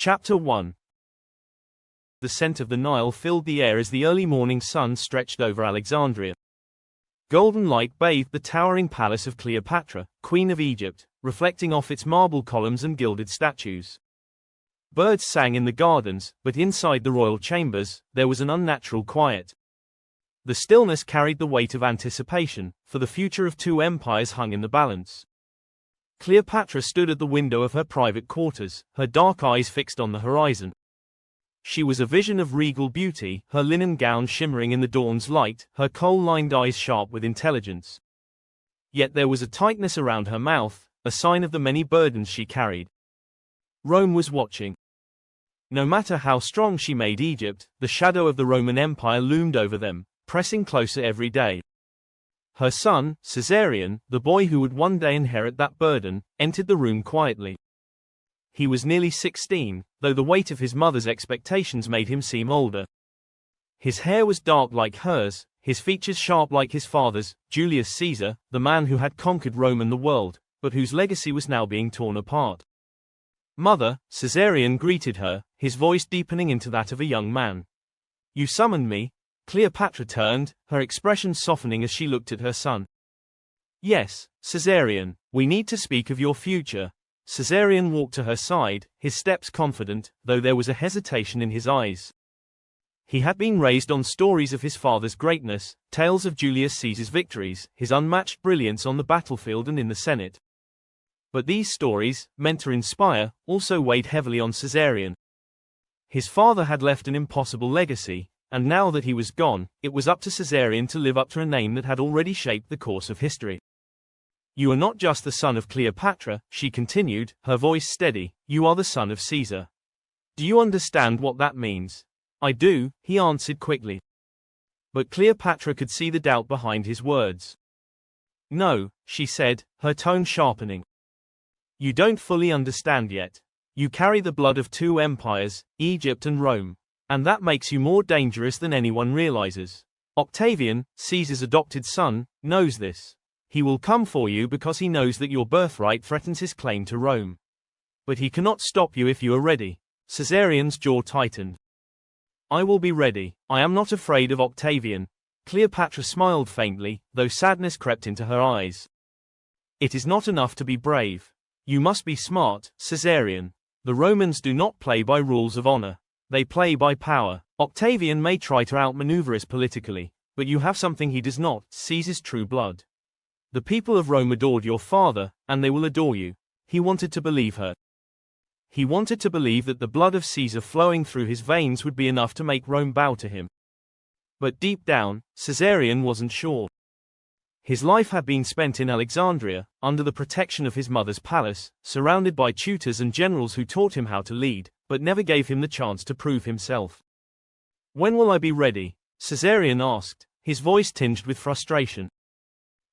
Chapter 1. The scent of the Nile filled the air as the early morning sun stretched over Alexandria. Golden light bathed the towering palace of Cleopatra, Queen of Egypt, reflecting off its marble columns and gilded statues. Birds sang in the gardens, but inside the royal chambers, there was an unnatural quiet. The stillness carried the weight of anticipation, for the future of two empires hung in the balance. Cleopatra stood at the window of her private quarters, her dark eyes fixed on the horizon. She was a vision of regal beauty, her linen gown shimmering in the dawn's light, her kohl-lined eyes sharp with intelligence. Yet there was a tightness around her mouth, a sign of the many burdens she carried. Rome was watching. No matter how strong she made Egypt, the shadow of the Roman Empire loomed over them, pressing closer every day. Her son, Caesarion, the boy who would one day inherit that burden, entered the room quietly. He was nearly 16, though the weight of his mother's expectations made him seem older. His hair was dark like hers, his features sharp like his father's, Julius Caesar, the man who had conquered Rome and the world, but whose legacy was now being torn apart. "Mother," Caesarion greeted her, his voice deepening into that of a young man. "You summoned me?" Cleopatra turned, her expression softening as she looked at her son. "Yes, Caesarion, we need to speak of your future." Caesarion walked to her side, his steps confident, though there was a hesitation in his eyes. He had been raised on stories of his father's greatness, tales of Julius Caesar's victories, his unmatched brilliance on the battlefield and in the Senate. But these stories, meant to inspire, also weighed heavily on Caesarion. His father had left an impossible legacy, and now that he was gone, it was up to Caesarion to live up to a name that had already shaped the course of history. "You are not just the son of Cleopatra," she continued, her voice steady, "you are the son of Caesar. Do you understand what that means?" "I do," he answered quickly. But Cleopatra could see the doubt behind his words. "No," she said, her tone sharpening. "You don't fully understand yet. You carry the blood of two empires, Egypt and Rome. And that makes you more dangerous than anyone realizes. Octavian, Caesar's adopted son, knows this. He will come for you because he knows that your birthright threatens his claim to Rome. But he cannot stop you if you are ready." Caesarion's jaw tightened. "I will be ready. I am not afraid of Octavian." Cleopatra smiled faintly, though sadness crept into her eyes. "It is not enough to be brave. You must be smart, Caesarion. The Romans do not play by rules of honor. They play by power. Octavian may try to outmaneuver us politically, but you have something he does not, Caesar's true blood. The people of Rome adored your father, and they will adore you." He wanted to believe her. He wanted to believe that the blood of Caesar flowing through his veins would be enough to make Rome bow to him. But deep down, Caesarion wasn't sure. His life had been spent in Alexandria, under the protection of his mother's palace, surrounded by tutors and generals who taught him how to lead, but never gave him the chance to prove himself. "When will I be ready?" Caesarion asked, his voice tinged with frustration.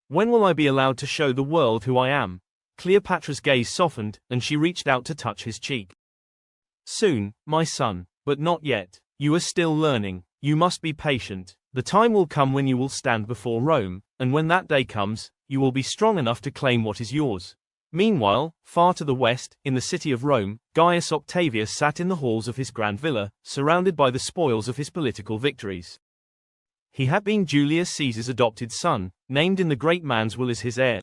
"When will I be allowed to show the world who I am?" Cleopatra's gaze softened, and she reached out to touch his cheek. "Soon, my son, but not yet. You are still learning. You must be patient. The time will come when you will stand before Rome, and when that day comes, you will be strong enough to claim what is yours." Meanwhile, far to the west, in the city of Rome, Gaius Octavius sat in the halls of his grand villa, surrounded by the spoils of his political victories. He had been Julius Caesar's adopted son, named in the great man's will as his heir.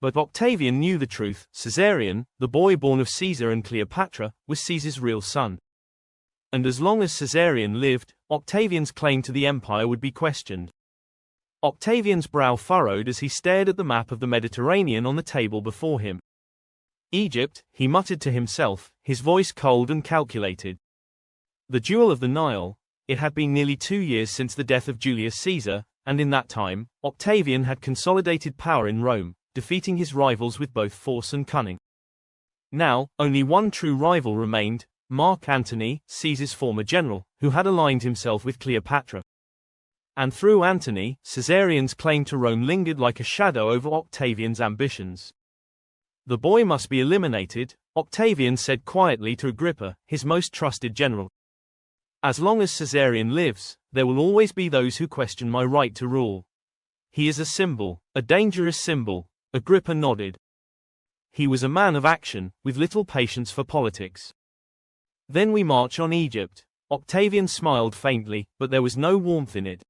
But Octavian knew the truth. Caesarion, the boy born of Caesar and Cleopatra, was Caesar's real son. And as long as Caesarion lived, Octavian's claim to the empire would be questioned. Octavian's brow furrowed as he stared at the map of the Mediterranean on the table before him. "Egypt," he muttered to himself, his voice cold and calculated. The jewel of the Nile. It had been nearly 2 years since the death of Julius Caesar, and in that time, Octavian had consolidated power in Rome, defeating his rivals with both force and cunning. Now, only one true rival remained, Mark Antony, Caesar's former general, who had aligned himself with Cleopatra. And through Antony, Caesarion's claim to Rome lingered like a shadow over Octavian's ambitions. "The boy must be eliminated," Octavian said quietly to Agrippa, his most trusted general. "As long as Caesarion lives, there will always be those who question my right to rule. He is a symbol, a dangerous symbol." Agrippa nodded. He was a man of action, with little patience for politics. Then we march on Egypt. Octavian smiled faintly, but there was no warmth in it.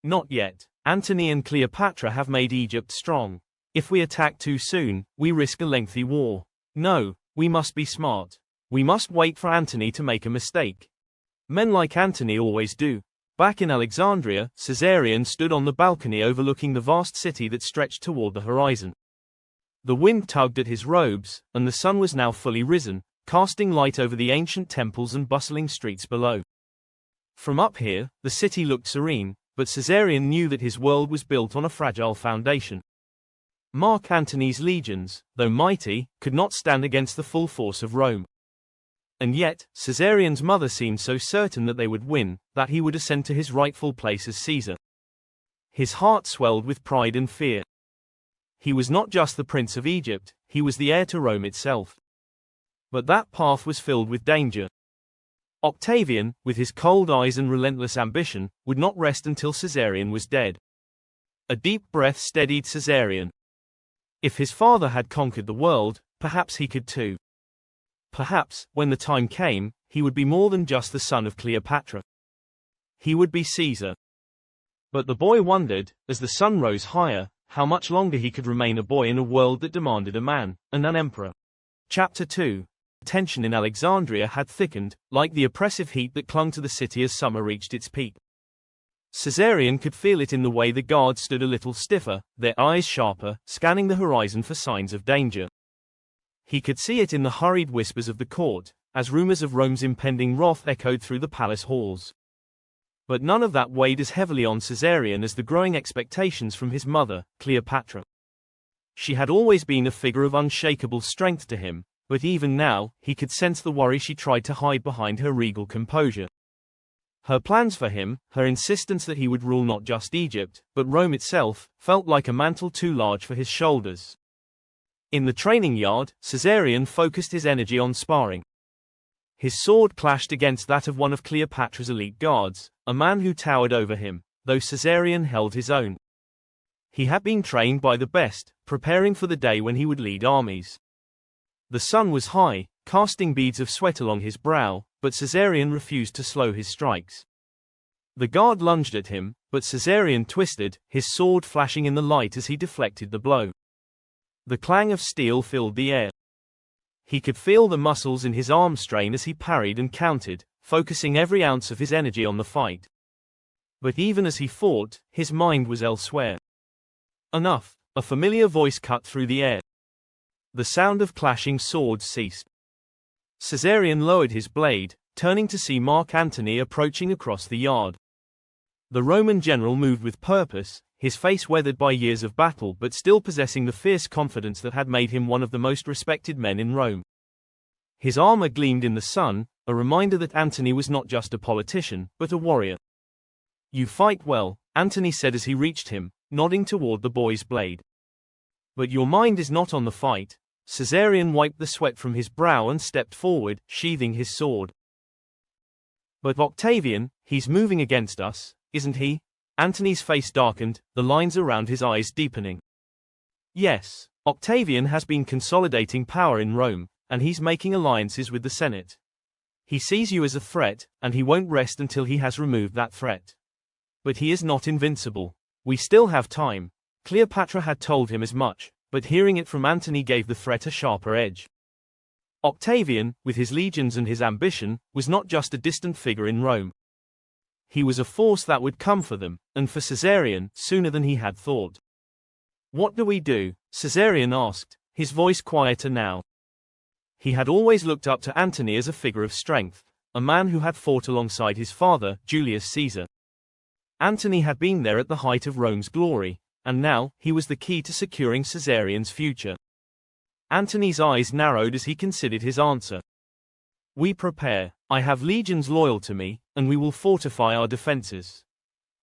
Not yet. Antony and Cleopatra have made Egypt strong. If we attack too soon, we risk a lengthy war. No, we must be smart. We must wait for Antony to make a mistake. Men like Antony always do. Back in Alexandria, Caesarion stood on the balcony overlooking the vast city that stretched toward the horizon. The wind tugged at his robes, and the sun was now fully risen, casting light over the ancient temples and bustling streets below. From up here, the city looked serene, but Caesarion knew that his world was built on a fragile foundation. Mark Antony's legions, though mighty, could not stand against the full force of Rome. And yet, Caesarion's mother seemed so certain that they would win, that he would ascend to his rightful place as Caesar. His heart swelled with pride and fear. He was not just the prince of Egypt, he was the heir to Rome itself. But that path was filled with danger. Octavian, with his cold eyes and relentless ambition, would not rest until Caesarion was dead. A deep breath steadied Caesarion. If his father had conquered the world, perhaps he could too. Perhaps, when the time came, he would be more than just the son of Cleopatra. He would be Caesar. But the boy wondered, as the sun rose higher, how much longer he could remain a boy in a world that demanded a man, and an emperor. Chapter 2. Tension in Alexandria had thickened, like the oppressive heat that clung to the city as summer reached its peak. Caesarion could feel it in the way the guards stood a little stiffer, their eyes sharper, scanning the horizon for signs of danger. He could see it in the hurried whispers of the court, as rumors of Rome's impending wrath echoed through the palace halls. But none of that weighed as heavily on Caesarion as the growing expectations from his mother, Cleopatra. She had always been a figure of unshakable strength to him, but even now, he could sense the worry she tried to hide behind her regal composure. Her plans for him, her insistence that he would rule not just Egypt, but Rome itself, felt like a mantle too large for his shoulders. In the training yard, Caesarion focused his energy on sparring. His sword clashed against that of one of Cleopatra's elite guards, a man who towered over him, though Caesarion held his own. He had been trained by the best, preparing for the day when he would lead armies. The sun was high, casting beads of sweat along his brow, but Caesarion refused to slow his strikes. The guard lunged at him, but Caesarion twisted, his sword flashing in the light as he deflected the blow. The clang of steel filled the air. He could feel the muscles in his arm strain as he parried and countered, focusing every ounce of his energy on the fight. But even as he fought, his mind was elsewhere. Enough! A familiar voice cut through the air. The sound of clashing swords ceased. Caesarion lowered his blade, turning to see Mark Antony approaching across the yard. The Roman general moved with purpose, his face weathered by years of battle but still possessing the fierce confidence that had made him one of the most respected men in Rome. His armor gleamed in the sun, a reminder that Antony was not just a politician, but a warrior. "You fight well," Antony said as he reached him, nodding toward the boy's blade. "But your mind is not on the fight." Caesarion wiped the sweat from his brow and stepped forward, sheathing his sword. "But Octavian, he's moving against us, isn't he?" Antony's face darkened, the lines around his eyes deepening. "Yes, Octavian has been consolidating power in Rome, and he's making alliances with the Senate. He sees you as a threat, and he won't rest until he has removed that threat. But he is not invincible. We still have time." Cleopatra had told him as much, but hearing it from Antony gave the threat a sharper edge. Octavian, with his legions and his ambition, was not just a distant figure in Rome. He was a force that would come for them, and for Caesarion, sooner than he had thought. "What do we do?" Caesarion asked, his voice quieter now. He had always looked up to Antony as a figure of strength, a man who had fought alongside his father, Julius Caesar. Antony had been there at the height of Rome's glory, and now, he was the key to securing Caesarion's future. Antony's eyes narrowed as he considered his answer. "We prepare. I have legions loyal to me, and we will fortify our defenses.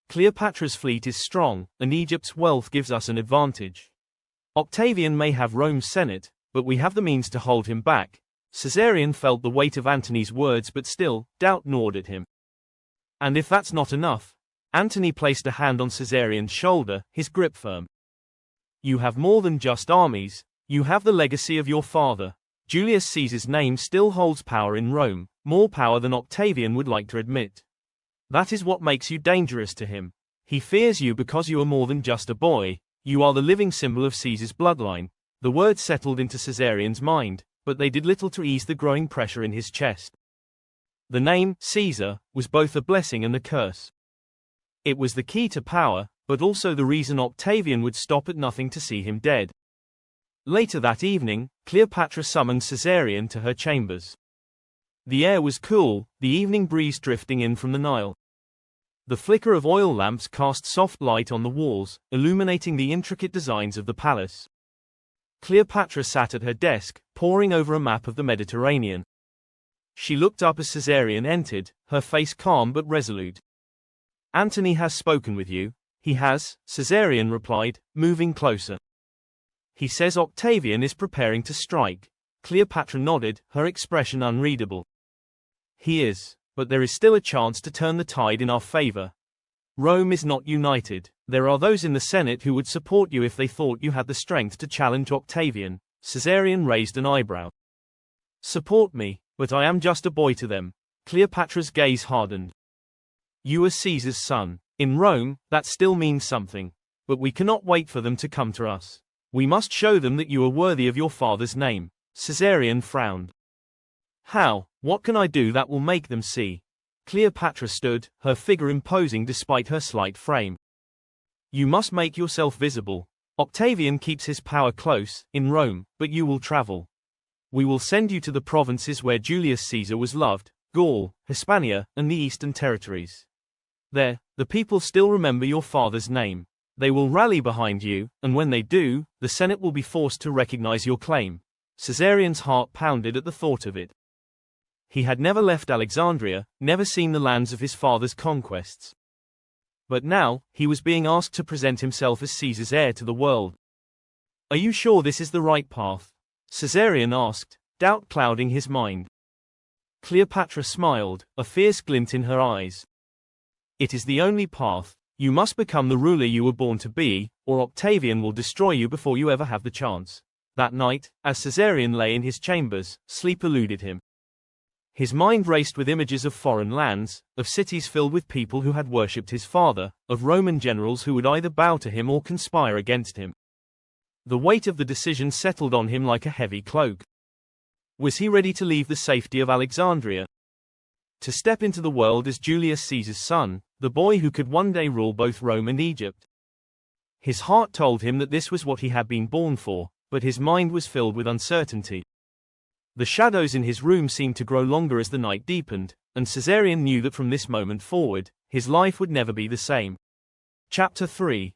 Cleopatra's fleet is strong, and Egypt's wealth gives us an advantage. Octavian may have Rome's Senate, but we have the means to hold him back." Caesarion felt the weight of Antony's words, but still, doubt gnawed at him. "And if that's not enough?" Antony placed a hand on Caesarion's shoulder, his grip firm. "You have more than just armies, you have the legacy of your father. Julius Caesar's name still holds power in Rome, more power than Octavian would like to admit. That is what makes you dangerous to him. He fears you because you are more than just a boy, you are the living symbol of Caesar's bloodline. The words settled into Caesarion's mind, but they did little to ease the growing pressure in his chest. The name, Caesar, was both a blessing and a curse. It was the key to power, but also the reason Octavian would stop at nothing to see him dead. Later that evening, Cleopatra summoned Caesarion to her chambers. The air was cool, the evening breeze drifting in from the Nile. The flicker of oil lamps cast soft light on the walls, illuminating the intricate designs of the palace. Cleopatra sat at her desk, poring over a map of the Mediterranean. She looked up as Caesarion entered, her face calm but resolute. "Antony has spoken with you." "He has," Caesarion replied, moving closer. "He says Octavian is preparing to strike." Cleopatra nodded, her expression unreadable. "He is, but there is still a chance to turn the tide in our favor. Rome is not united. There are those in the Senate who would support you if they thought you had the strength to challenge Octavian." Caesarion raised an eyebrow. "Support me, but I am just a boy to them." Cleopatra's gaze hardened. "You are Caesar's son. In Rome, that still means something. But we cannot wait for them to come to us. We must show them that you are worthy of your father's name." Caesarion frowned. "How? What can I do that will make them see?" Cleopatra stood, her figure imposing despite her slight frame. "You must make yourself visible. Octavian keeps his power close, in Rome, but you will travel. We will send you to the provinces where Julius Caesar was loved, Gaul, Hispania, and the Eastern territories. There, the people still remember your father's name. They will rally behind you, and when they do, the Senate will be forced to recognize your claim." Caesarion's heart pounded at the thought of it. He had never left Alexandria, never seen the lands of his father's conquests. But now, he was being asked to present himself as Caesar's heir to the world. "Are you sure this is the right path?" Caesarion asked, doubt clouding his mind. Cleopatra smiled, a fierce glint in her eyes. "It is the only path. You must become the ruler you were born to be, or Octavian will destroy you before you ever have the chance." That night, as Caesarion lay in his chambers, sleep eluded him. His mind raced with images of foreign lands, of cities filled with people who had worshipped his father, of Roman generals who would either bow to him or conspire against him. The weight of the decision settled on him like a heavy cloak. Was he ready to leave the safety of Alexandria? To step into the world as Julius Caesar's son, the boy who could one day rule both Rome and Egypt? His heart told him that this was what he had been born for, but his mind was filled with uncertainty. The shadows in his room seemed to grow longer as the night deepened, and Caesarion knew that from this moment forward, his life would never be the same. Chapter 3.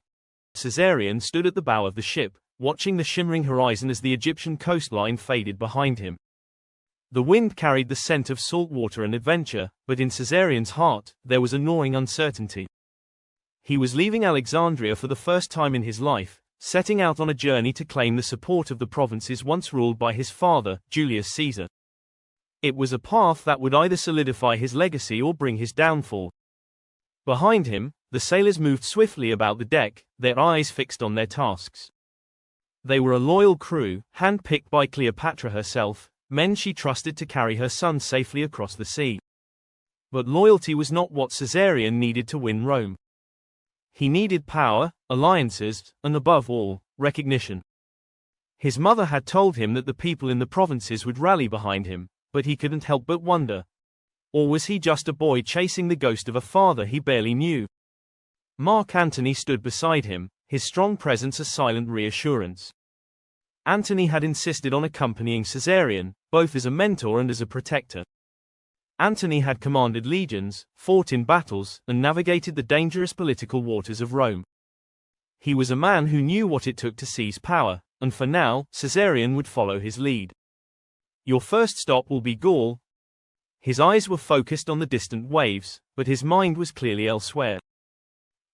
Caesarion stood at the bow of the ship, watching the shimmering horizon as the Egyptian coastline faded behind him. The wind carried the scent of salt water and adventure, but in Caesarion's heart, there was a gnawing uncertainty. He was leaving Alexandria for the first time in his life, setting out on a journey to claim the support of the provinces once ruled by his father, Julius Caesar. It was a path that would either solidify his legacy or bring his downfall. Behind him, the sailors moved swiftly about the deck, their eyes fixed on their tasks. They were a loyal crew, hand-picked by Cleopatra herself, men she trusted to carry her son safely across the sea. But loyalty was not what Caesarion needed to win Rome. He needed power, alliances, and above all, recognition. His mother had told him that the people in the provinces would rally behind him, but he couldn't help but wonder. Or was he just a boy chasing the ghost of a father he barely knew? Mark Antony stood beside him, his strong presence a silent reassurance. Antony had insisted on accompanying Caesarion, both as a mentor and as a protector. Antony had commanded legions, fought in battles, and navigated the dangerous political waters of Rome. He was a man who knew what it took to seize power, and for now, Caesarion would follow his lead. "Your first stop will be Gaul." His eyes were focused on the distant waves, but his mind was clearly elsewhere.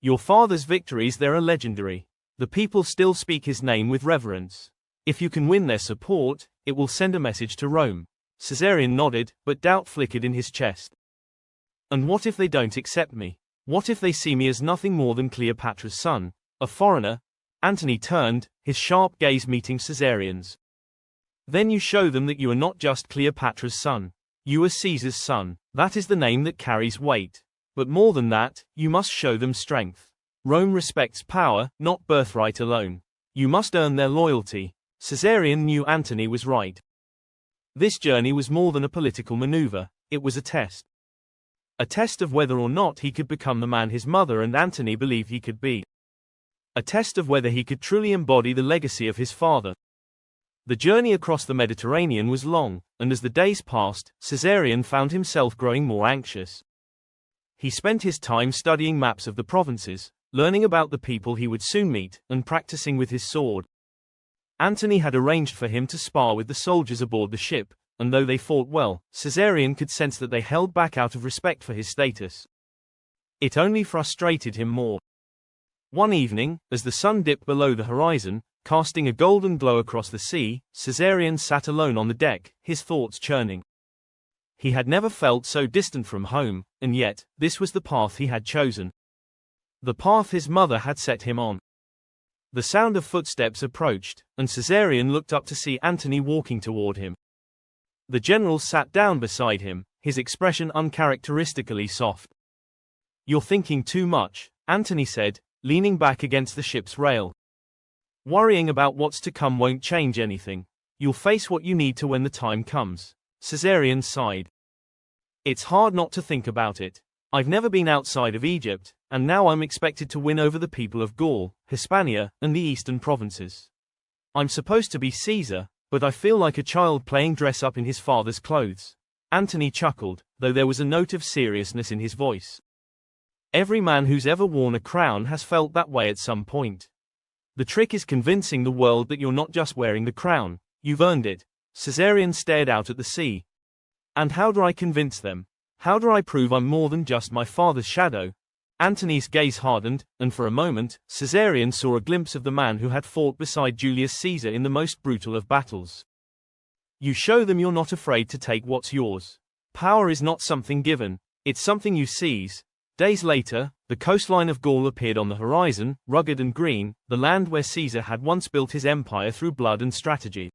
"Your father's victories there are legendary. The people still speak his name with reverence. If you can win their support, it will send a message to Rome." Caesarion nodded, but doubt flickered in his chest. "And what if they don't accept me? What if they see me as nothing more than Cleopatra's son, a foreigner?" Antony turned, his sharp gaze meeting Caesarion's. Then you show them that you are not just Cleopatra's son. You are Caesar's son. That is the name that carries weight. But more than that, you must show them strength. Rome respects power, not birthright alone. You must earn their loyalty. Caesarion knew Antony was right. This journey was more than a political maneuver, it was a test. A test of whether or not he could become the man his mother and Antony believed he could be. A test of whether he could truly embody the legacy of his father. The journey across the Mediterranean was long, and as the days passed, Caesarion found himself growing more anxious. He spent his time studying maps of the provinces, learning about the people he would soon meet, and practicing with his sword. Antony had arranged for him to spar with the soldiers aboard the ship, and though they fought well, Caesarion could sense that they held back out of respect for his status. It only frustrated him more. One evening, as the sun dipped below the horizon, casting a golden glow across the sea, Caesarion sat alone on the deck, his thoughts churning. He had never felt so distant from home, and yet, this was the path he had chosen. The path his mother had set him on. The sound of footsteps approached, and Caesarion looked up to see Antony walking toward him. The general sat down beside him, his expression uncharacteristically soft. "You're thinking too much," Antony said, leaning back against the ship's rail. "Worrying about what's to come won't change anything. You'll face what you need to when the time comes." Caesarion sighed. "It's hard not to think about it. I've never been outside of Egypt, and now I'm expected to win over the people of Gaul, Hispania, and the eastern provinces. I'm supposed to be Caesar, but I feel like a child playing dress-up in his father's clothes." Antony chuckled, though there was a note of seriousness in his voice. "Every man who's ever worn a crown has felt that way at some point. The trick is convincing the world that you're not just wearing the crown, you've earned it." Caesarion stared out at the sea. "And how do I convince them? How do I prove I'm more than just my father's shadow?" Antony's gaze hardened, and for a moment, Caesarion saw a glimpse of the man who had fought beside Julius Caesar in the most brutal of battles. "You show them you're not afraid to take what's yours. Power is not something given, it's something you seize." Days later, the coastline of Gaul appeared on the horizon, rugged and green, the land where Caesar had once built his empire through blood and strategy.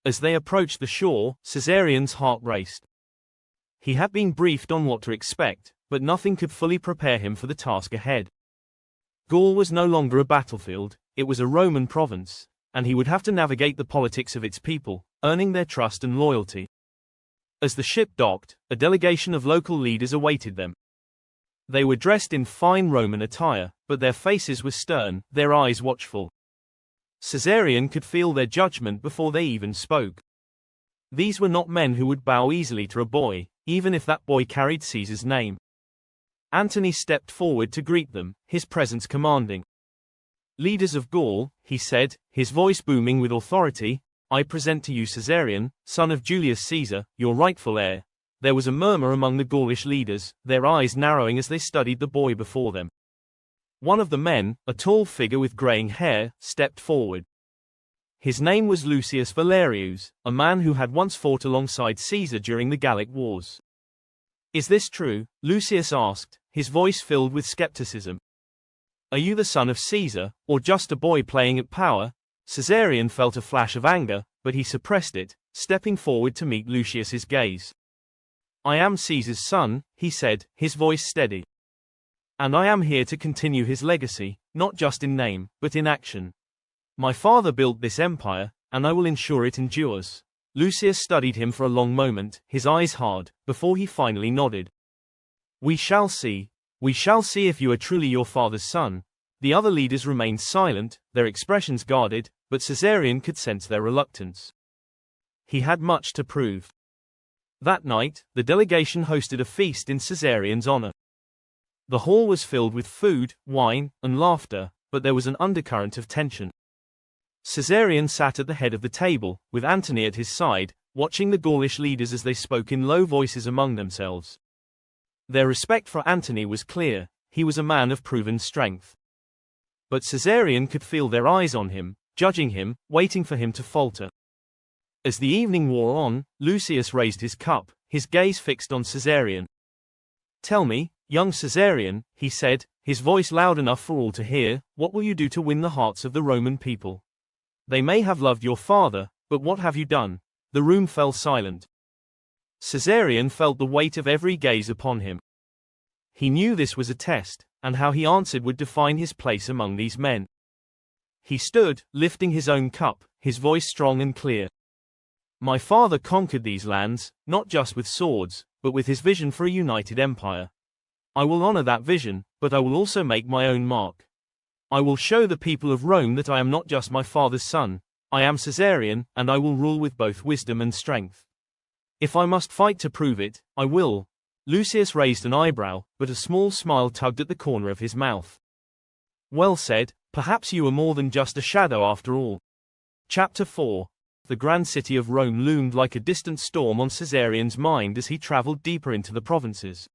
As they approached the shore, Caesarion's heart raced. He had been briefed on what to expect, but nothing could fully prepare him for the task ahead. Gaul was no longer a battlefield, it was a Roman province, and he would have to navigate the politics of its people, earning their trust and loyalty. As the ship docked, a delegation of local leaders awaited them. They were dressed in fine Roman attire, but their faces were stern, their eyes watchful. Caesarion could feel their judgment before they even spoke. These were not men who would bow easily to a boy, even if that boy carried Caesar's name. Antony stepped forward to greet them, his presence commanding. "Leaders of Gaul," he said, his voice booming with authority, "I present to you Caesarion, son of Julius Caesar, your rightful heir." There was a murmur among the Gaulish leaders, their eyes narrowing as they studied the boy before them. One of the men, a tall figure with graying hair, stepped forward. His name was Lucius Valerius, a man who had once fought alongside Caesar during the Gallic Wars. "Is this true?" Lucius asked, his voice filled with skepticism. "Are you the son of Caesar, or just a boy playing at power?" Caesarion felt a flash of anger, but he suppressed it, stepping forward to meet Lucius's gaze. "I am Caesar's son," he said, his voice steady. "And I am here to continue his legacy, not just in name, but in action. My father built this empire, and I will ensure it endures." Lucius studied him for a long moment, his eyes hard, before he finally nodded. "We shall see. We shall see if you are truly your father's son." The other leaders remained silent, their expressions guarded, but Caesarion could sense their reluctance. He had much to prove. That night, the delegation hosted a feast in Caesarion's honor. The hall was filled with food, wine, and laughter, but there was an undercurrent of tension. Caesarion sat at the head of the table, with Antony at his side, watching the Gaulish leaders as they spoke in low voices among themselves. Their respect for Antony was clear, he was a man of proven strength. But Caesarion could feel their eyes on him, judging him, waiting for him to falter. As the evening wore on, Lucius raised his cup, his gaze fixed on Caesarion. "Tell me, young Caesarion," he said, his voice loud enough for all to hear, "what will you do to win the hearts of the Roman people? They may have loved your father, But what have you done? The room fell silent. Caesarion felt the weight of every gaze upon him. He knew this was a test, and how he answered would define his place among these men. He stood, lifting his own cup, his voice strong and clear. My father conquered these lands, not just with swords, but with his vision for a united empire. I will honor that vision, but I will also make my own mark. I will show the people of Rome that I am not just my father's son, I am Caesarion, and I will rule with both wisdom and strength. If I must fight to prove it, I will. Lucius raised an eyebrow, but a small smile tugged at the corner of his mouth. Well said, perhaps you are more than just a shadow after all. Chapter 4. The grand city of Rome loomed like a distant storm on Caesarion's mind as he traveled deeper into the provinces.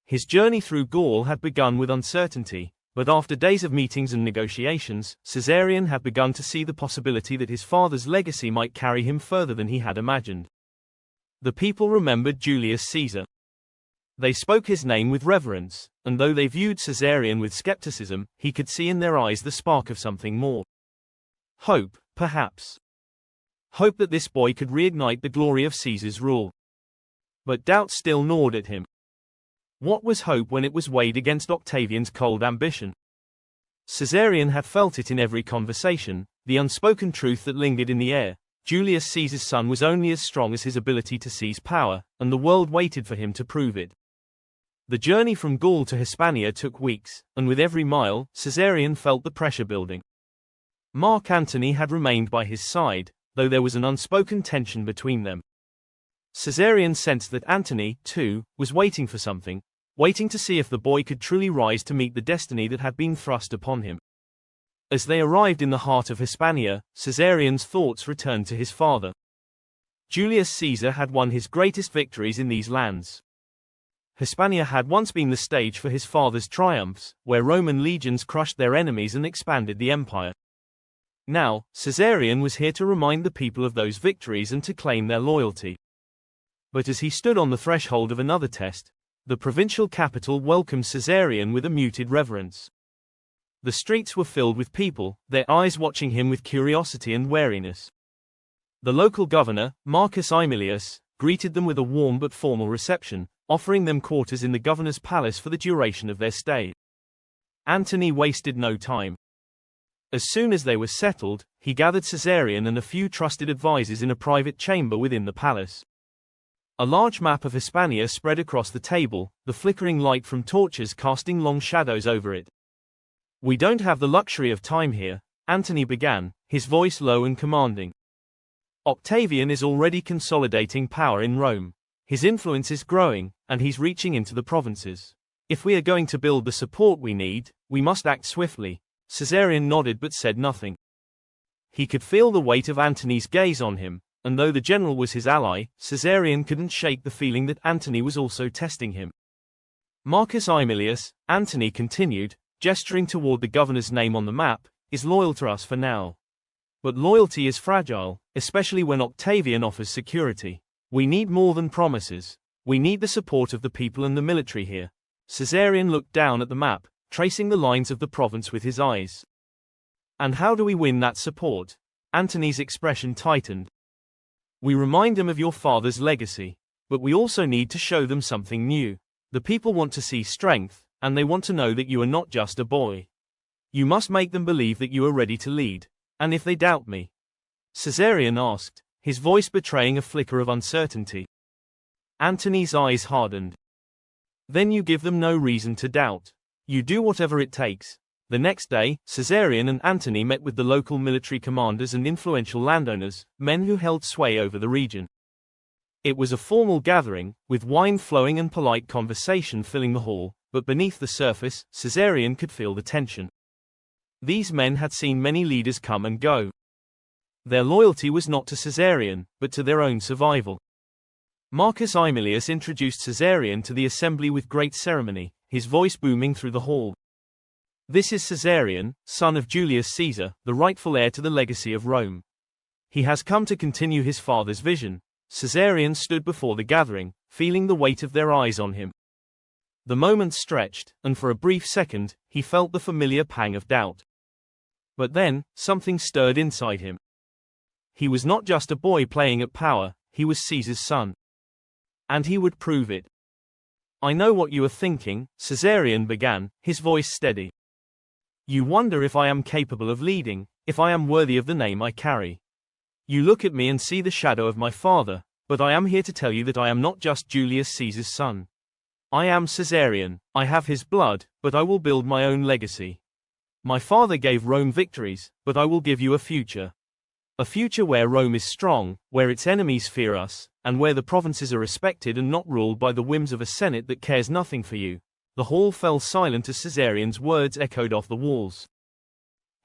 His journey through Gaul had begun with uncertainty, but after days of meetings and negotiations, Caesarion had begun to see the possibility that his father's legacy might carry him further than he had imagined. The people remembered Julius Caesar. They spoke his name with reverence, and though they viewed Caesarion with skepticism, he could see in their eyes the spark of something more. Hope, perhaps. Hope that this boy could reignite the glory of Caesar's rule. But doubt still gnawed at him. What was hope when it was weighed against Octavian's cold ambition? Caesarion had felt it in every conversation, the unspoken truth that lingered in the air. Julius Caesar's son was only as strong as his ability to seize power, and the world waited for him to prove it. The journey from Gaul to Hispania took weeks, and with every mile, Caesarion felt the pressure building. Mark Antony had remained by his side, though there was an unspoken tension between them. Caesarion sensed that Antony, too, was waiting for something, waiting to see if the boy could truly rise to meet the destiny that had been thrust upon him. As they arrived in the heart of Hispania, Caesarion's thoughts returned to his father. Julius Caesar had won his greatest victories in these lands. Hispania had once been the stage for his father's triumphs, where Roman legions crushed their enemies and expanded the empire. Now, Caesarion was here to remind the people of those victories and to claim their loyalty. But as he stood on the threshold of another test, the provincial capital welcomed Caesarion with a muted reverence. The streets were filled with people, their eyes watching him with curiosity and wariness. The local governor, Marcus Aemilius, greeted them with a warm but formal reception, offering them quarters in the governor's palace for the duration of their stay. Antony wasted no time. As soon as they were settled, he gathered Caesarion and a few trusted advisors in a private chamber within the palace. A large map of Hispania spread across the table, the flickering light from torches casting long shadows over it. We don't have the luxury of time here, Antony began, his voice low and commanding. Octavian is already consolidating power in Rome. His influence is growing, and he's reaching into the provinces. If we are going to build the support we need, we must act swiftly. Caesarion nodded but said nothing. He could feel the weight of Antony's gaze on him, and though the general was his ally, Caesarion couldn't shake the feeling that Antony was also testing him. Marcus Aemilius, Antony continued, gesturing toward the governor's name on the map, is loyal to us for now. But loyalty is fragile, especially when Octavian offers security. We need more than promises. We need the support of the people and the military here. Caesarion looked down at the map, tracing the lines of the province with his eyes. And how do we win that support? Antony's expression tightened. We remind them of your father's legacy. But we also need to show them something new. The people want to see strength, and they want to know that you are not just a boy. You must make them believe that you are ready to lead. And if they doubt me? Caesarion asked, his voice betraying a flicker of uncertainty. Antony's eyes hardened. Then you give them no reason to doubt. You do whatever it takes. The next day, Caesarion and Antony met with the local military commanders and influential landowners, men who held sway over the region. It was a formal gathering, with wine flowing and polite conversation filling the hall, but beneath the surface, Caesarion could feel the tension. These men had seen many leaders come and go. Their loyalty was not to Caesarion, but to their own survival. Marcus Aemilius introduced Caesarion to the assembly with great ceremony, his voice booming through the hall. This is Caesarion, son of Julius Caesar, the rightful heir to the legacy of Rome. He has come to continue his father's vision. Caesarion stood before the gathering, feeling the weight of their eyes on him. The moment stretched, and for a brief second, he felt the familiar pang of doubt. But then, something stirred inside him. He was not just a boy playing at power, he was Caesar's son. And he would prove it. I know what you are thinking, Caesarion began, his voice steady. You wonder if I am capable of leading, if I am worthy of the name I carry. You look at me and see the shadow of my father, but I am here to tell you that I am not just Julius Caesar's son. I am Caesarion, I have his blood, but I will build my own legacy. My father gave Rome victories, but I will give you a future. A future where Rome is strong, where its enemies fear us, and where the provinces are respected and not ruled by the whims of a senate that cares nothing for you. The hall fell silent as Caesarion's words echoed off the walls.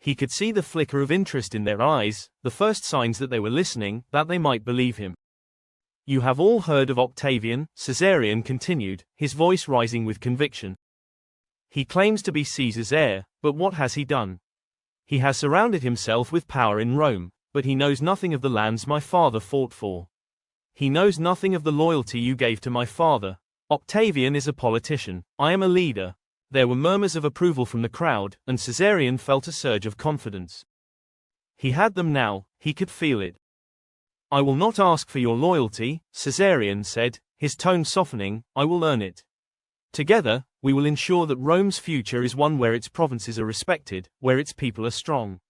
He could see the flicker of interest in their eyes, the first signs that they were listening, that they might believe him. You have all heard of Octavian, Caesarion continued, his voice rising with conviction. He claims to be Caesar's heir, but what has he done? He has surrounded himself with power in Rome, but he knows nothing of the lands my father fought for. He knows nothing of the loyalty you gave to my father. Octavian is a politician, I am a leader. There were murmurs of approval from the crowd, and Caesarion felt a surge of confidence. He had them now, he could feel it. I will not ask for your loyalty, Caesarion said, his tone softening, I will earn it. Together, we will ensure that Rome's future is one where its provinces are respected, where its people are strong.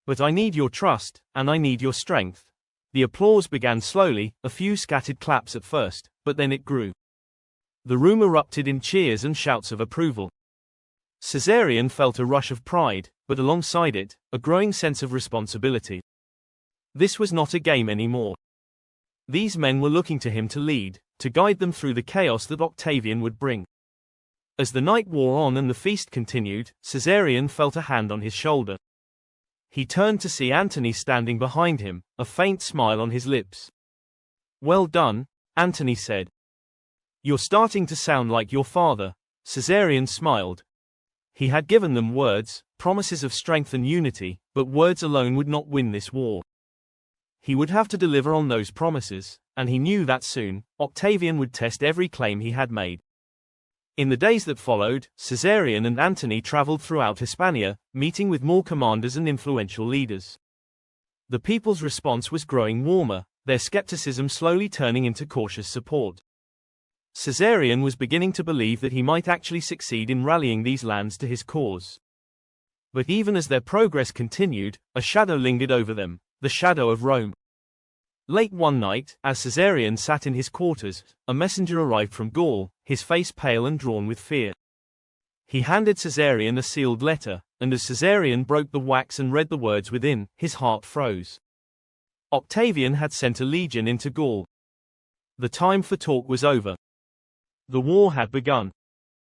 But I need your trust, and I need your strength. The applause began slowly, a few scattered claps at first, but then it grew. The room erupted in cheers and shouts of approval. Caesarion felt a rush of pride, but alongside it, a growing sense of responsibility. This was not a game anymore. These men were looking to him to lead, to guide them through the chaos that Octavian would bring. As the night wore on and the feast continued, Caesarion felt a hand on his shoulder. He turned to see Antony standing behind him, a faint smile on his lips. Well done, Antony said. You're starting to sound like your father, Caesarion smiled. He had given them words, promises of strength and unity, but words alone would not win this war. He would have to deliver on those promises, and he knew that soon, Octavian would test every claim he had made. In the days that followed, Caesarion and Antony traveled throughout Hispania, meeting with more commanders and influential leaders. The people's response was growing warmer, their skepticism slowly turning into cautious support. Caesarion was beginning to believe that he might actually succeed in rallying these lands to his cause. But even as their progress continued, a shadow lingered over them, the shadow of Rome. Late one night, as Caesarion sat in his quarters, a messenger arrived from Gaul, his face pale and drawn with fear. He handed Caesarion a sealed letter, and as Caesarion broke the wax and read the words within, his heart froze. Octavian had sent a legion into Gaul. The time for talk was over. The war had begun.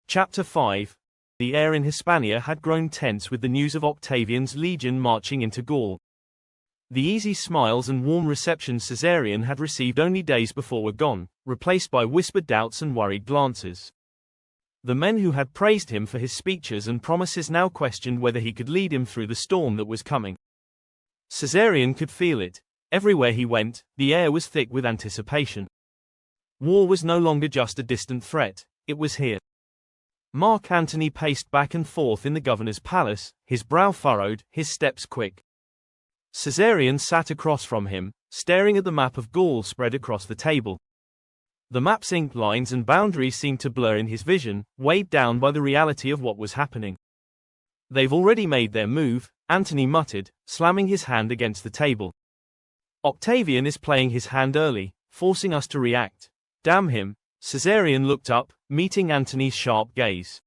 Chapter 5. The air in Hispania had grown tense with the news of Octavian's legion marching into Gaul. The easy smiles and warm reception Caesarion had received only days before were gone, replaced by whispered doubts and worried glances. The men who had praised him for his speeches and promises now questioned whether he could lead him through the storm that was coming. Caesarion could feel it. Everywhere he went, the air was thick with anticipation. War was no longer just a distant threat, it was here. Mark Antony paced back and forth in the governor's palace, his brow furrowed, his steps quick. Caesarion sat across from him, staring at the map of Gaul spread across the table. The map's inked lines and boundaries seemed to blur in his vision, weighed down by the reality of what was happening. They've already made their move, Antony muttered, slamming his hand against the table. Octavian is playing his hand early, forcing us to react. Damn him. Caesarion looked up, meeting Antony's sharp gaze.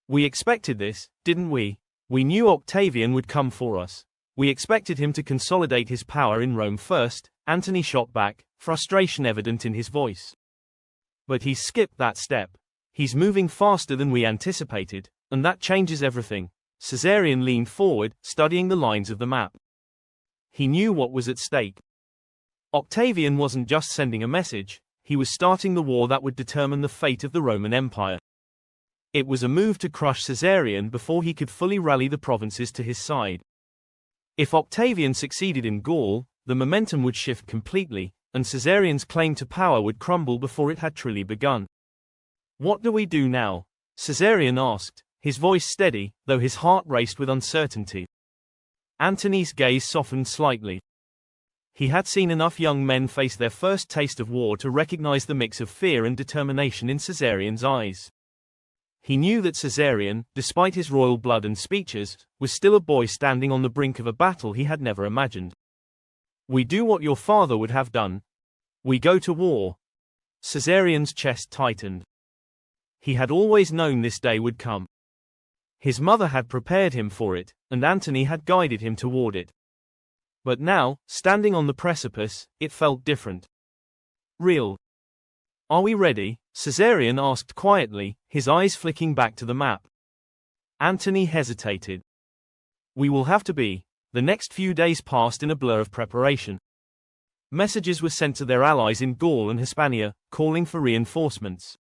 We expected this, didn't we? We knew Octavian would come for us. We expected him to consolidate his power in Rome first, Antony shot back, frustration evident in his voice. But he's skipped that step. He's moving faster than we anticipated, and that changes everything. Caesarion leaned forward, studying the lines of the map. He knew what was at stake. Octavian wasn't just sending a message, he was starting the war that would determine the fate of the Roman Empire. It was a move to crush Caesarion before he could fully rally the provinces to his side. If Octavian succeeded in Gaul, the momentum would shift completely, and Caesarion's claim to power would crumble before it had truly begun. What do we do now? Caesarion asked, his voice steady, though his heart raced with uncertainty. Antony's gaze softened slightly. He had seen enough young men face their first taste of war to recognize the mix of fear and determination in Caesarion's eyes. He knew that Caesarion, despite his royal blood and speeches, was still a boy standing on the brink of a battle he had never imagined. "We do what your father would have done. We go to war." Caesarion's chest tightened. He had always known this day would come. His mother had prepared him for it, and Antony had guided him toward it. But now, standing on the precipice, it felt different. Real. "Are we ready?" Caesarion asked quietly, his eyes flicking back to the map. Antony hesitated. "We will have to be." The next few days passed in a blur of preparation. Messages were sent to their allies in Gaul and Hispania, calling for reinforcements.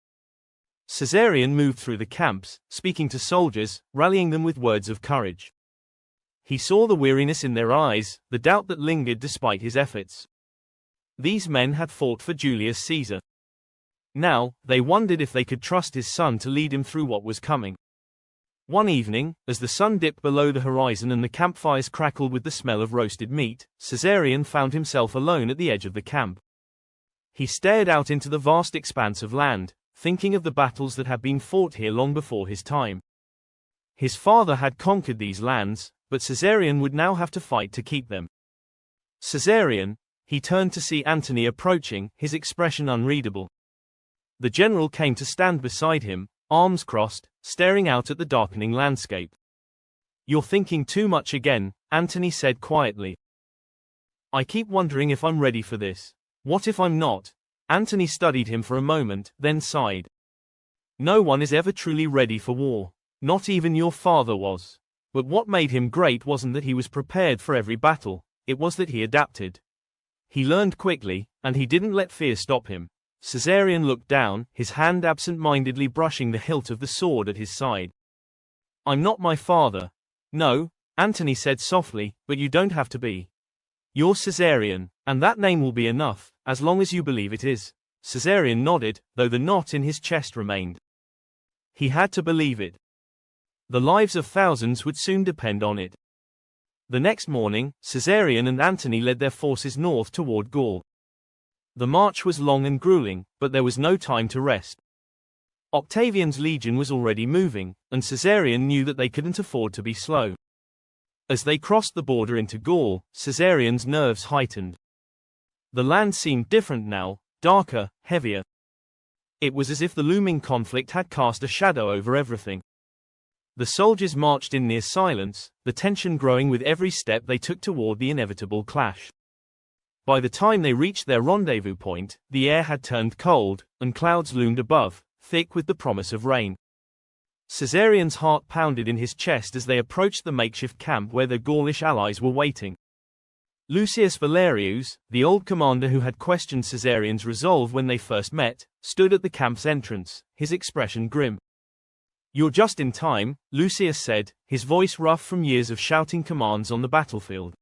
Caesarion moved through the camps, speaking to soldiers, rallying them with words of courage. He saw the weariness in their eyes, the doubt that lingered despite his efforts. These men had fought for Julius Caesar. Now, they wondered if they could trust his son to lead him through what was coming. One evening, as the sun dipped below the horizon and the campfires crackled with the smell of roasted meat, Caesarion found himself alone at the edge of the camp. He stared out into the vast expanse of land, thinking of the battles that had been fought here long before his time. His father had conquered these lands, but Caesarion would now have to fight to keep them. "Caesarion," he turned to see Antony approaching, his expression unreadable. The general came to stand beside him, arms crossed, staring out at the darkening landscape. "You're thinking too much again," Antony said quietly. "I keep wondering if I'm ready for this. What if I'm not?" Antony studied him for a moment, then sighed. "No one is ever truly ready for war. Not even your father was. But what made him great wasn't that he was prepared for every battle, it was that he adapted. He learned quickly, and he didn't let fear stop him." Caesarion looked down, his hand absent-mindedly brushing the hilt of the sword at his side. "I'm not my father." "No," Antony said softly, "but you don't have to be. You're Caesarion, and that name will be enough, as long as you believe it is." Caesarion nodded, though the knot in his chest remained. He had to believe it. The lives of thousands would soon depend on it. The next morning, Caesarion and Antony led their forces north toward Gaul. The march was long and grueling, but there was no time to rest. Octavian's legion was already moving, and Caesarion knew that they couldn't afford to be slow. As they crossed the border into Gaul, Caesarion's nerves heightened. The land seemed different now, darker, heavier. It was as if the looming conflict had cast a shadow over everything. The soldiers marched in near silence, the tension growing with every step they took toward the inevitable clash. By the time they reached their rendezvous point, the air had turned cold, and clouds loomed above, thick with the promise of rain. Caesarion's heart pounded in his chest as they approached the makeshift camp where their Gaulish allies were waiting. Lucius Valerius, the old commander who had questioned Caesarion's resolve when they first met, stood at the camp's entrance, his expression grim. "You're just in time," Lucius said, his voice rough from years of shouting commands on the battlefield.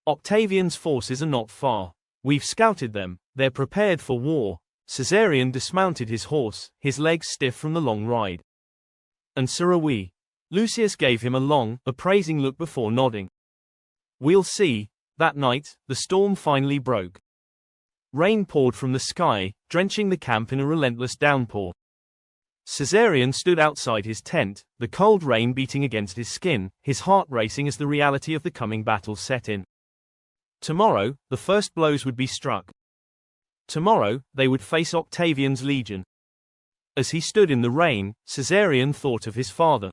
"Octavian's forces are not far. We've scouted them, they're prepared for war." Caesarion dismounted his horse, his legs stiff from the long ride. "And so are we." Lucius gave him a long, appraising look before nodding. "We'll see." That night, the storm finally broke. Rain poured from the sky, drenching the camp in a relentless downpour. Caesarion stood outside his tent, the cold rain beating against his skin, his heart racing as the reality of the coming battle set in. Tomorrow, the first blows would be struck. Tomorrow, they would face Octavian's legion. As he stood in the rain, Caesarion thought of his father.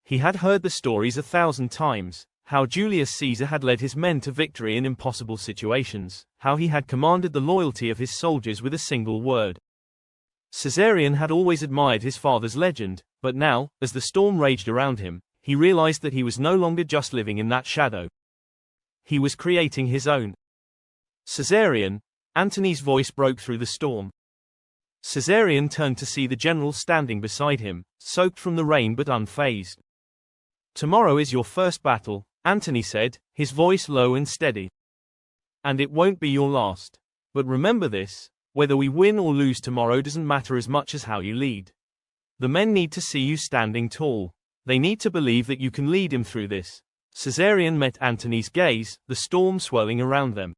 He had heard the stories 1,000 times, how Julius Caesar had led his men to victory in impossible situations, how he had commanded the loyalty of his soldiers with a single word. Caesarion had always admired his father's legend, but now, as the storm raged around him, he realized that he was no longer just living in that shadow. He was creating his own. "Caesarion," Antony's voice broke through the storm. Caesarion turned to see the general standing beside him, soaked from the rain but unfazed. "Tomorrow is your first battle," Antony said, his voice low and steady. "And it won't be your last. But remember this, whether we win or lose tomorrow doesn't matter as much as how you lead. The men need to see you standing tall. They need to believe that you can lead him through this." Caesarion met Antony's gaze, the storm swirling around them.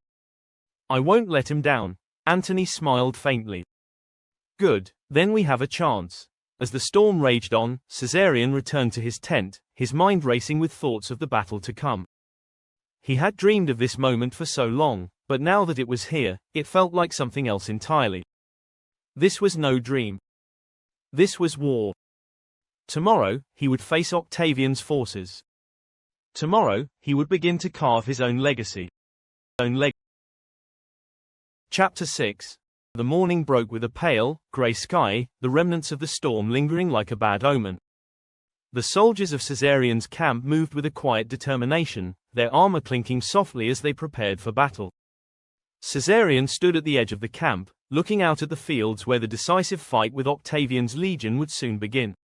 I won't let him down. Antony smiled faintly. Good, then we have a chance. As the storm raged on, Caesarion returned to his tent, his mind racing with thoughts of the battle to come. He had dreamed of this moment for so long, but now that it was here, it felt like something else entirely. This was no dream. This was war. Tomorrow, he would face Octavian's forces. Tomorrow, he would begin to carve his own legacy. Chapter 6. The morning broke with a pale, grey sky, the remnants of the storm lingering like a bad omen. The soldiers of Caesarion's camp moved with a quiet determination, their armor clinking softly as they prepared for battle. Caesarion stood at the edge of the camp, looking out at the fields where the decisive fight with Octavian's legion would soon begin.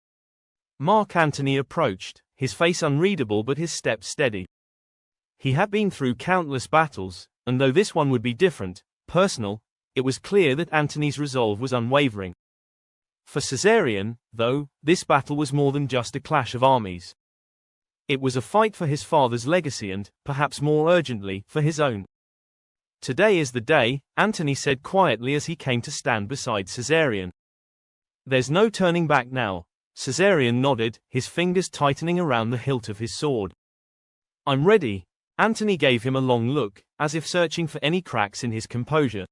Mark Antony approached, his face unreadable but his step steady. He had been through countless battles, and though this one would be different, personal, it was clear that Antony's resolve was unwavering. For Caesarion, though, this battle was more than just a clash of armies. It was a fight for his father's legacy and, perhaps more urgently, for his own. Today is the day, Antony said quietly as he came to stand beside Caesarion. There's no turning back now. Caesarion nodded, his fingers tightening around the hilt of his sword. I'm ready. Antony gave him a long look, as if searching for any cracks in his composure.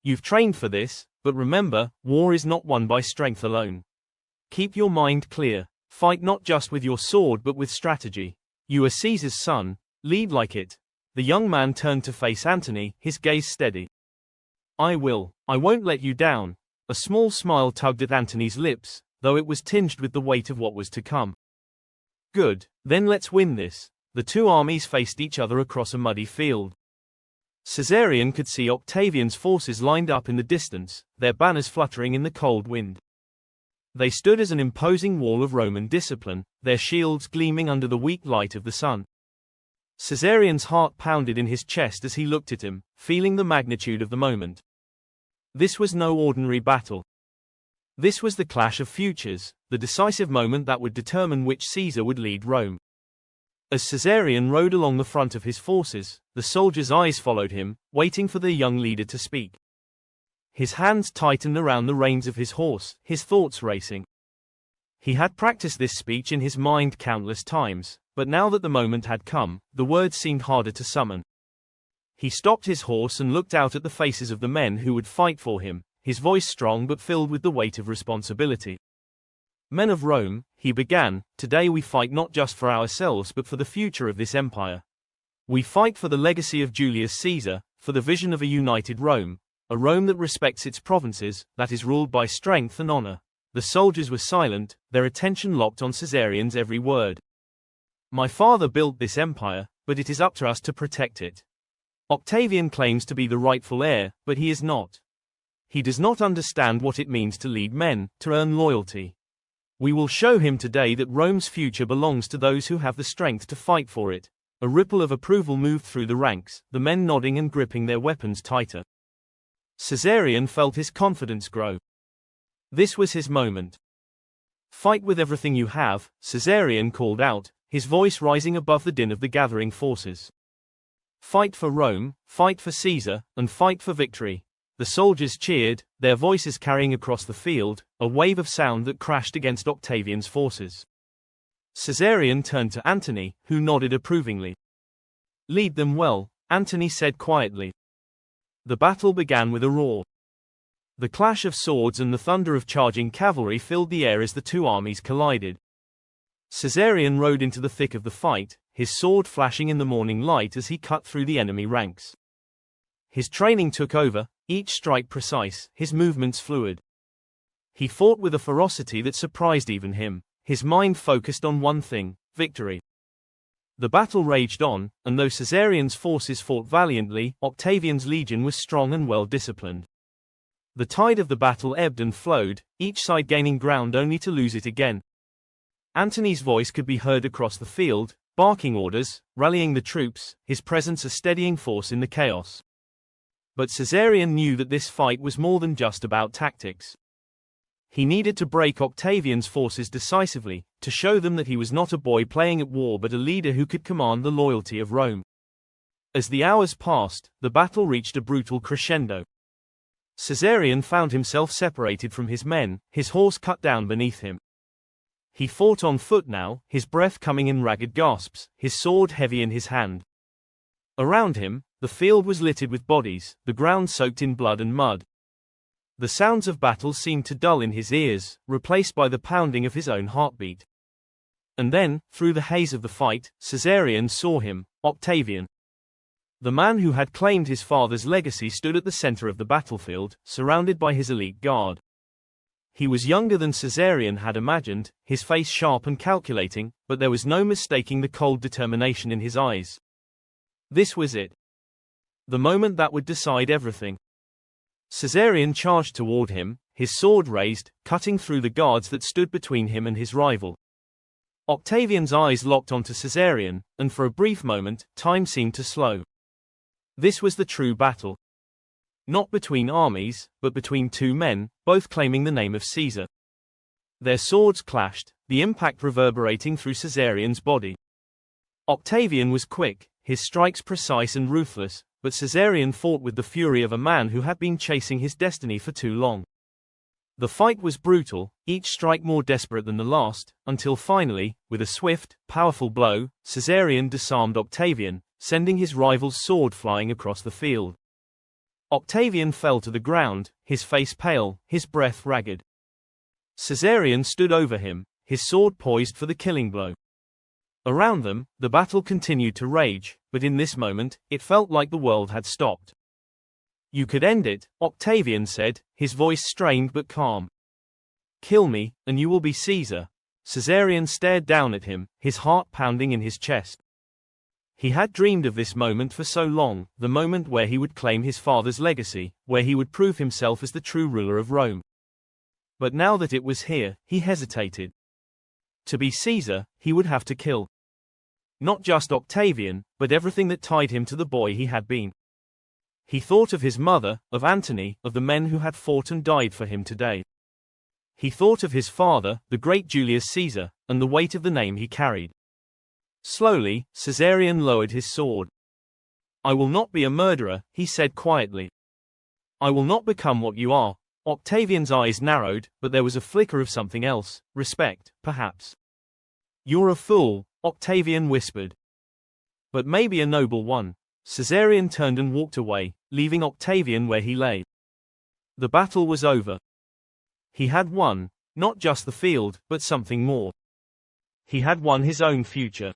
You've trained for this, but remember, war is not won by strength alone. Keep your mind clear. Fight not just with your sword but with strategy. You are Caesar's son, lead like it. The young man turned to face Antony, his gaze steady. I will. I won't let you down. A small smile tugged at Antony's lips, though it was tinged with the weight of what was to come. Good, then let's win this. The two armies faced each other across a muddy field. Caesarion could see Octavian's forces lined up in the distance, their banners fluttering in the cold wind. They stood as an imposing wall of Roman discipline, their shields gleaming under the weak light of the sun. Caesarion's heart pounded in his chest as he looked at him, feeling the magnitude of the moment. This was no ordinary battle. This was the clash of futures, the decisive moment that would determine which Caesar would lead Rome. As Caesarion rode along the front of his forces, the soldiers' eyes followed him, waiting for the young leader to speak. His hands tightened around the reins of his horse, his thoughts racing. He had practiced this speech in his mind countless times, but now that the moment had come, the words seemed harder to summon. He stopped his horse and looked out at the faces of the men who would fight for him, his voice strong but filled with the weight of responsibility. Men of Rome, he began, today we fight not just for ourselves but for the future of this empire. We fight for the legacy of Julius Caesar, for the vision of a united Rome, a Rome that respects its provinces, that is ruled by strength and honor. The soldiers were silent, their attention locked on Caesarion's every word. My father built this empire, but it is up to us to protect it. Octavian claims to be the rightful heir, but he is not. He does not understand what it means to lead men, to earn loyalty. We will show him today that Rome's future belongs to those who have the strength to fight for it. A ripple of approval moved through the ranks, the men nodding and gripping their weapons tighter. Caesarion felt his confidence grow. This was his moment. Fight with everything you have, Caesarion called out, his voice rising above the din of the gathering forces. Fight for Rome, fight for Caesar, and fight for victory. The soldiers cheered, their voices carrying across the field, a wave of sound that crashed against Octavian's forces. Caesarion turned to Antony, who nodded approvingly. Lead them well, Antony said quietly. The battle began with a roar. The clash of swords and the thunder of charging cavalry filled the air as the two armies collided. Caesarion rode into the thick of the fight, his sword flashing in the morning light as he cut through the enemy ranks. His training took over, each strike precise, his movements fluid. He fought with a ferocity that surprised even him, his mind focused on one thing, victory. The battle raged on, and though Caesarion's forces fought valiantly, Octavian's legion was strong and well disciplined. The tide of the battle ebbed and flowed, each side gaining ground only to lose it again. Antony's voice could be heard across the field, barking orders, rallying the troops, his presence a steadying force in the chaos. But Caesarion knew that this fight was more than just about tactics. He needed to break Octavian's forces decisively, to show them that he was not a boy playing at war but a leader who could command the loyalty of Rome. As the hours passed, the battle reached a brutal crescendo. Caesarion found himself separated from his men, his horse cut down beneath him. He fought on foot now, his breath coming in ragged gasps, his sword heavy in his hand. Around him, the field was littered with bodies, the ground soaked in blood and mud. The sounds of battle seemed to dull in his ears, replaced by the pounding of his own heartbeat. And then, through the haze of the fight, Caesarion saw him, Octavian. The man who had claimed his father's legacy stood at the center of the battlefield, surrounded by his elite guard. He was younger than Caesarion had imagined, his face sharp and calculating, but there was no mistaking the cold determination in his eyes. This was it. The moment that would decide everything. Caesarion charged toward him, his sword raised, cutting through the guards that stood between him and his rival. Octavian's eyes locked onto Caesarion, and for a brief moment, time seemed to slow. This was the true battle. Not between armies, but between two men, both claiming the name of Caesar. Their swords clashed, the impact reverberating through Caesarion's body. Octavian was quick, his strikes precise and ruthless, but Caesarion fought with the fury of a man who had been chasing his destiny for too long. The fight was brutal, each strike more desperate than the last, until finally, with a swift, powerful blow, Caesarion disarmed Octavian, sending his rival's sword flying across the field. Octavian fell to the ground, his face pale, his breath ragged. Caesarion stood over him, his sword poised for the killing blow. Around them, the battle continued to rage, but in this moment, it felt like the world had stopped. "You could end it," Octavian said, his voice strained but calm. "Kill me, and you will be Caesar." Caesarion stared down at him, his heart pounding in his chest. He had dreamed of this moment for so long, the moment where he would claim his father's legacy, where he would prove himself as the true ruler of Rome. But now that it was here, he hesitated. To be Caesar, he would have to kill. Not just Octavian, but everything that tied him to the boy he had been. He thought of his mother, of Antony, of the men who had fought and died for him today. He thought of his father, the great Julius Caesar, and the weight of the name he carried. Slowly, Caesarion lowered his sword. "I will not be a murderer," he said quietly. "I will not become what you are." Octavian's eyes narrowed, but there was a flicker of something else, respect, perhaps. "You're a fool," Octavian whispered. "But maybe a noble one." Caesarion turned and walked away, leaving Octavian where he lay. The battle was over. He had won, not just the field, but something more. He had won his own future.